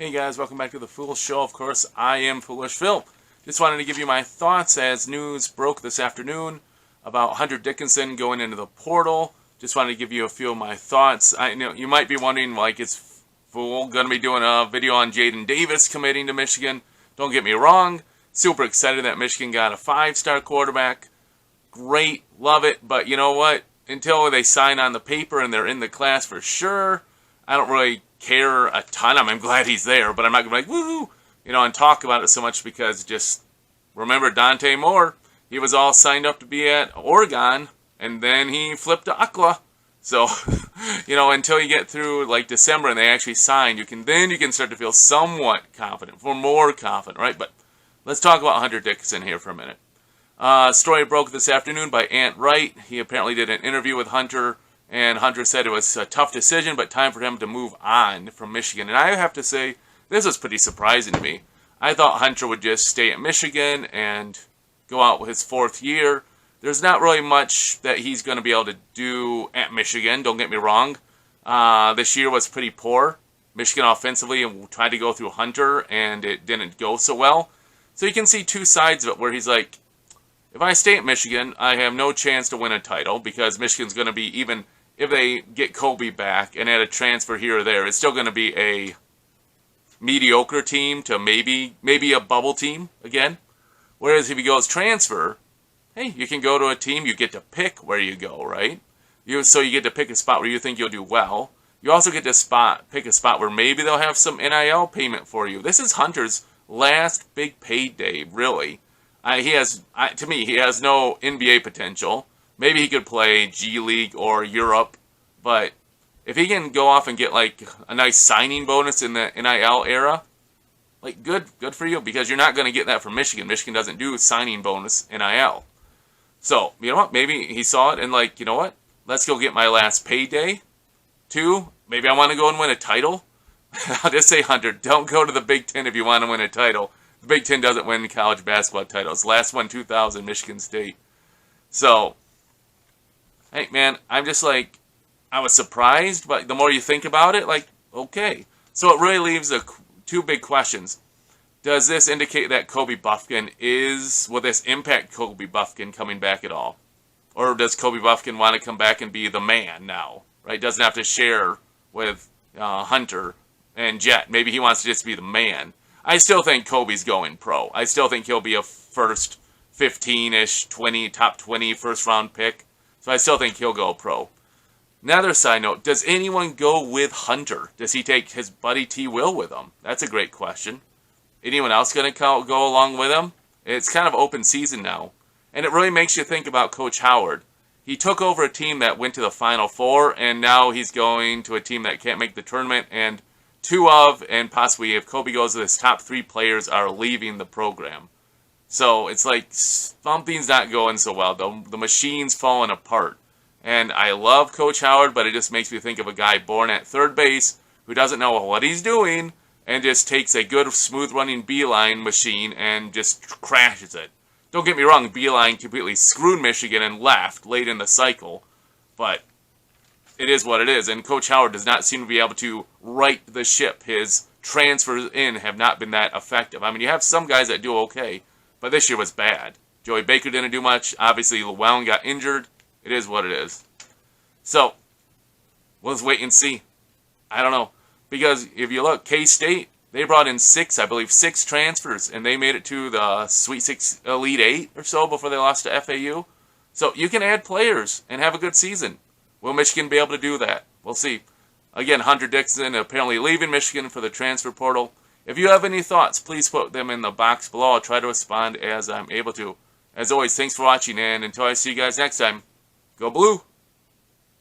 Hey guys, welcome back to the Foolish Show. Of course, I am Foolish Phil. Just wanted to give you my thoughts as news broke this afternoon about Hunter Dickinson going into the portal. Just wanted to give you a few of my thoughts. I know you might be wondering, like, is Fool going to be doing a video on Jaden Davis committing to Michigan? Don't get me wrong. Super excited that Michigan got a 5-star quarterback. Great, love it. But you know what? Until they sign on the paper and they're in the class for sure, I don't really care a ton. I'm glad he's there, but I'm not going to be like, woohoo, and talk about it so much because just remember Dante Moore. He was all signed up to be at Oregon, and then he flipped to UCLA. So, until you get through like December and they actually signed, you can start to feel somewhat confident, or more confident, right? But let's talk about Hunter Dickinson here for a minute. Story broke this afternoon by Ant Wright. He apparently did an interview with Hunter, and Hunter said it was a tough decision, but time for him to move on from Michigan. And I have to say, this was pretty surprising to me. I thought Hunter would just stay at Michigan and go out with his 4th year. There's not really much that he's going to be able to do at Michigan, don't get me wrong. This year was pretty poor. Michigan offensively tried to go through Hunter, and it didn't go so well. So you can see two sides of it where he's like, if I stay at Michigan, I have no chance to win a title because Michigan's going to be, even if they get Kobe back and add a transfer here or there, it's still going to be a mediocre team to maybe a bubble team again. Whereas if he goes transfer, hey, you can go to a team, you get to pick where you go, right? So you get to pick a spot where you think you'll do well. You also get to pick a spot where maybe they'll have some NIL payment for you. This is Hunter's last big payday, really. To me, he has no NBA potential. Maybe he could play G League or Europe, but if he can go off and get like a nice signing bonus in the NIL era, like good for you, because you're not going to get that from Michigan. Michigan doesn't do signing bonus NIL. So, you know what? Maybe he saw it and like, you know what? Let's go get my last payday. 2, maybe I want to go and win a title. I'll just say, Hunter, don't go to the Big Ten if you want to win a title. The Big Ten doesn't win college basketball titles. Last one, 2000, Michigan State. So, hey, man, I'm just like, I was surprised, but the more you think about it, like, okay. So it really leaves two big questions. Does this indicate that will this impact Kobe Buffkin coming back at all? Or does Kobe Buffkin want to come back and be the man now, right? Doesn't have to share with Hunter and Jet. Maybe he wants to just be the man. I still think Kobe's going pro. I still think he'll be a first 15-ish, top 20 first-round pick. So I still think he'll go pro. Another side note, does anyone go with Hunter? Does he take his buddy T. Will with him? That's a great question. Anyone else going to go along with him? It's kind of open season now. And it really makes you think about Coach Howard. He took over a team that went to the Final Four, and now he's going to a team that can't make the tournament, and and possibly if Kobe goes, his top 3 players are leaving the program. So it's like something's not going so well. The machine's falling apart. And I love Coach Howard, but it just makes me think of a guy born at third base who doesn't know what he's doing and just takes a good, smooth-running beeline machine and just crashes it. Don't get me wrong, beeline completely screwed Michigan and left late in the cycle, but it is what it is. And Coach Howard does not seem to be able to right the ship. His transfers in have not been that effective. I mean, you have some guys that do okay, but this year was bad. Joey Baker didn't do much. Obviously, Llewellyn got injured. It is what it is. So, let's wait and see. I don't know. Because if you look, K-State, they brought in 6 transfers, and they made it to the Sweet 6, Elite 8 or so before they lost to FAU. So, you can add players and have a good season. Will Michigan be able to do that? We'll see. Again, Hunter Dickinson apparently leaving Michigan for the transfer portal. If you have any thoughts, please put them in the box below. I'll try to respond as I'm able to. As always, thanks for watching, and until I see you guys next time, go Blue!